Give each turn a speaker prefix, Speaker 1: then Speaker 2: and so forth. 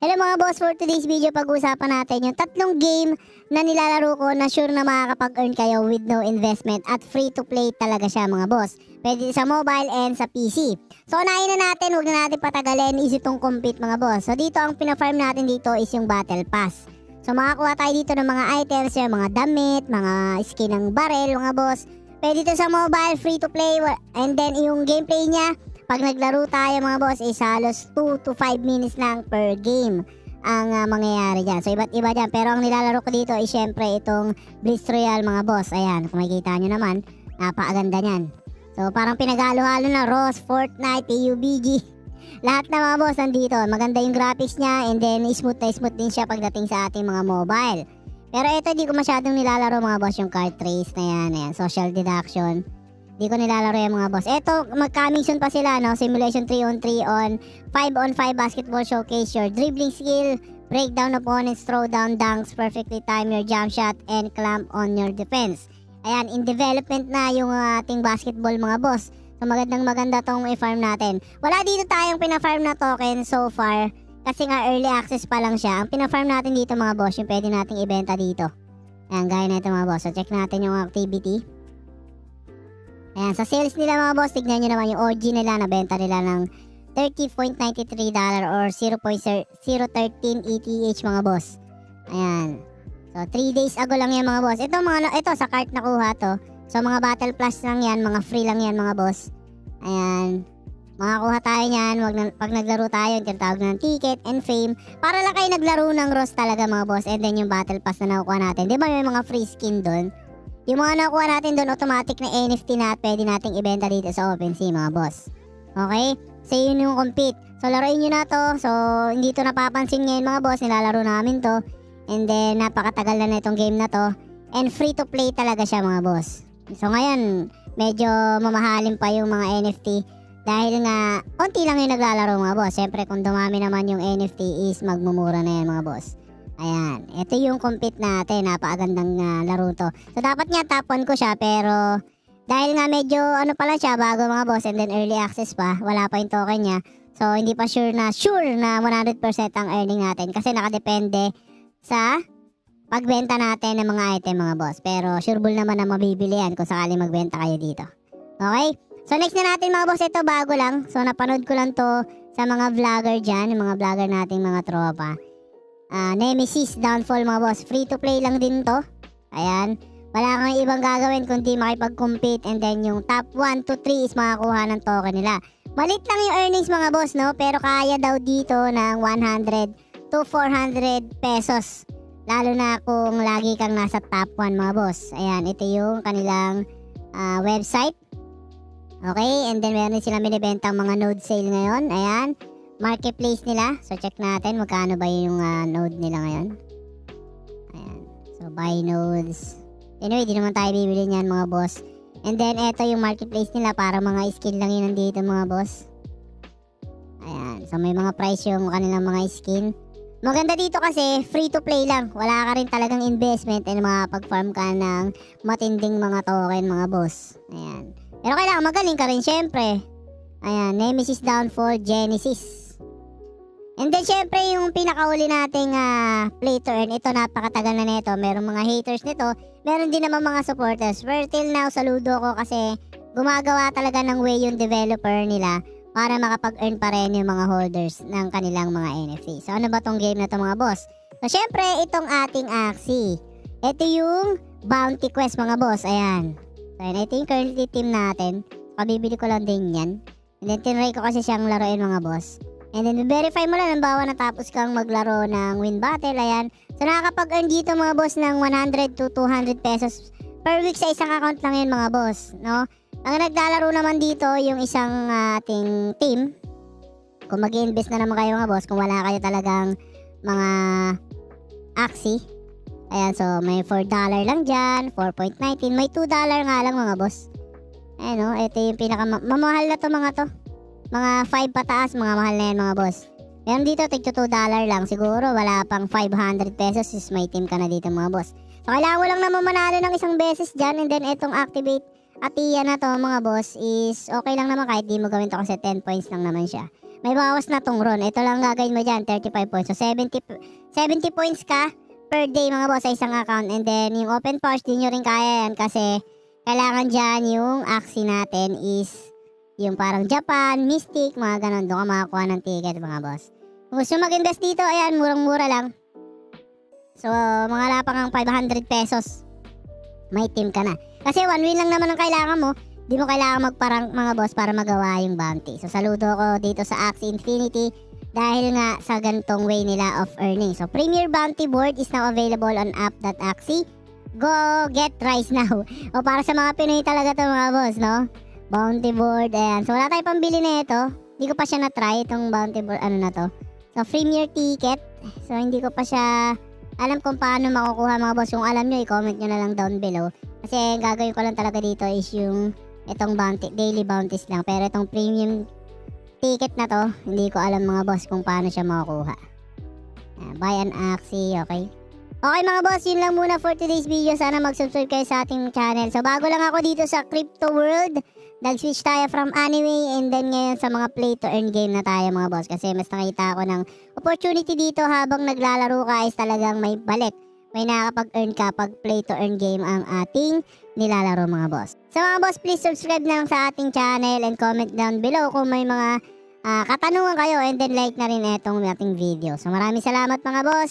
Speaker 1: Hello mga boss, for today's video pag-uusapan natin yung tatlong game na nilalaro ko na sure na makakapag-earn kayo with no investment at free to play talaga siya mga boss. Pwede sa mobile and sa PC. So unahin na natin, huwag na natin patagalin, easy tong compete mga boss. So dito ang pina-farm natin dito is yung Battle Pass. So makakuha tayo dito ng mga items, yung mga damit, mga skin ng barrel mga boss. Pwede dito sa mobile, free to play, and then yung gameplay niya, pag naglaro tayo mga boss is halos 2 to 5 minutes lang per game ang mangyayari dyan. So iba't iba dyan. Pero ang nilalaro ko dito is syempre itong Blitz Royale mga boss. Ayan, kung makikita nyo naman, napakaganda nyan. So parang pinagalo-halo na Ross, Fortnite, PUBG. Lahat na mga boss nandito. Maganda yung graphics niya and then smooth na smooth din siya pagdating sa ating mga mobile. Pero ito di ko masyadong nilalaro mga boss, yung card trace na yan. Ayan, social deduction. Di ko nilalaro yung mga boss. Eto, mag-coming soon pa sila, no? Simulation 3-on-3 on 5-on-5 basketball showcase your dribbling skill, break down opponents, throw down dunks, perfectly time your jump shot, and clamp on your defense. Ayan, in development na yung ating basketball mga boss. So maganda tong i-farm natin. Wala dito tayong pina-farm na token so far kasi nga early access pa lang siya. Ang pina-farm natin dito mga boss, yung pwede nating ibenta dito. Ayan, gaya na ito mga boss. So check natin yung activity. Ayan, sa sales nila mga boss, tignan nyo naman yung OG nila, nabenta nila ng $30.93 or 0.013 ETH mga boss. Ayan. So 3 days ago lang yan mga boss. Ito sa cart nakuha to. So mga battle plus lang yan, mga free lang yan mga boss. Ayan. Makakuha tayo yan, pag naglaro tayo, yung tinatawag ng ticket and fame. Para lang kayo naglaro ng Ross talaga mga boss. And then yung battle pass na nakukuha natin. Di ba may mga free skin doon? Yung mga nakuha natin doon, automatic na NFT na at pwede nating ibenta dito sa OpenSea mga boss. Okay? So yun yung compete. So laruin nyo na to. So hindi to napapansin ngayon mga boss. Nilalaro namin to. And then napakatagal na itong game na to. And free to play talaga siya mga boss. So ngayon, medyo mamahalin pa yung mga NFT. Dahil nga, konti lang yung naglalaro mga boss. Siyempre kung dumami naman yung NFT is magmumura na yan mga boss. Ayan, ito yung compete natin, napakagandang laro to. So dapat nga top 1 ko siya pero dahil nga medyo ano pala siya, bago mga boss and then early access pa, wala pa yung token niya. So hindi pa sure na 100% ang earning natin kasi nakadepende sa pagbenta natin ng mga item mga boss. Pero sureball naman na mabibili yan kung sakaling magbenta kayo dito. Okay? So next na natin mga boss, ito bago lang. So napanood ko lang to sa mga vlogger dyan, yung mga vlogger nating mga tropa. Nemesis Downfall mga boss, free to play lang din to. Ayan, wala kang ibang gagawin kundi makipag-compete and then yung top 1 to 3 is makakuha ng token nila. Malit lang yung earnings mga boss, no? Pero kaya daw dito ng 100 to 400 pesos. Lalo na kung lagi kang nasa top 1 mga boss. Ayan, ito yung kanilang website. Okay, and then meron sila binibentang mga node sale ngayon. Ayan, marketplace nila. So check natin magkano ba yung node nila ngayon. Ayan. So buy nodes. Anyway, di naman tayo bibili niyan mga boss. And then eto yung marketplace nila, para mga skin lang yun nandito mga boss. Ayan. So may mga price yung kanilang mga skin. Maganda dito kasi free to play lang. Wala ka rin talagang investment and makapag-farm ka ng matinding mga token mga boss. Ayan. Pero kailangan magaling ka rin syempre. Ayan, Nemesis Downfall Genesis. And then syempre yung pinakauli nating play to earn, ito napakatagal na nito. Merong mga haters nito, meron din naman mga supporters. Pero till now saludo ko kasi gumagawa talaga ng way yung developer nila para makapag-earn pa rin yung mga holders ng kanilang mga NFT. So ano ba tong game na to mga boss? So syempre itong ating Axie. Ito yung Bounty Quest mga boss. Ayan. So ito yung currently team natin. Kabibili ko lang din yan. And then tinry ko kasi siyang laruin mga boss. And then verify mo lang, halimbawa natapos kang maglaro ng win battle, ayan. So nakakapag-earn dito mga boss ng 100 to 200 pesos per week sa isang account lang yun mga boss, no? Ang naglalaro naman dito yung isang ating team. Kung mag-i-invest na naman kayo mga boss, kung wala kayo talagang mga Axie. Ayan, so may $4 lang dyan, 4.19, may $2 nga lang mga boss. Ayan o, ito yung mamahal na to mga to. Mga 5 pataas, mga mahal na yan mga boss. Meron dito, tig $2 lang. Siguro wala pang 500 pesos is may team ka na dito mga boss. So kailangan mo lang naman manalo ng isang beses dyan. And then itong activate Atia na to mga boss is okay lang naman kahit di mo gawin to kasi 10 points lang naman siya. may bawas na tong RON. Ito lang gagawin mo dyan, 35 points. So 70 points ka per day mga boss sa isang account. And then yung open pouch, di nyo rin kaya yan kasi kailangan dyan yung Axie natin is yung parang Japan, Mystic, mga ganon. Doon ka makakuha ng ticket mga boss. Kung gusto mag-invest dito, ayan, murang-mura lang. So, mga lapang ang 500 pesos. May team ka na. Kasi 1 win lang naman ang kailangan mo. Di mo kailangan magparang mga boss para magawa yung bounty. So, saludo ko dito sa Axie Infinity dahil nga sa gantong way nila of earning. So, Premier Bounty Board is now available on app.axie. Go get rice now. O para sa mga Pinoy talaga to mga boss, no? Bounty Board, ayan. So, wala tayong pambili na ito. Hindi ko pa siya na-try itong Bounty Board, ano na to. So, Premier Ticket. So, hindi ko pa siya alam kung paano makukuha mga boss. Kung alam nyo, i-comment nyo na lang down below. Kasi gagawin ko lang talaga dito is yung itong bounty, daily bounties lang. Pero itong premium ticket na to, hindi ko alam mga boss kung paano siya makukuha. Buy an Axie, okay? Okay mga boss, yun lang muna for today's video. Sana mag-subscribe kayo sa ating channel. So bago lang ako dito sa Crypto World, nag-switch tayo from anime and then ngayon sa mga play to earn game na tayo mga boss. Kasi mas nakita ako ng opportunity dito habang naglalaro ka is talagang may balik. May nakakapag-earn ka pag play to earn game ang ating nilalaro mga boss. So mga boss, please subscribe na lang sa ating channel and comment down below kung may mga katanungan kayo and then like na rin itong ating video. So maraming salamat mga boss.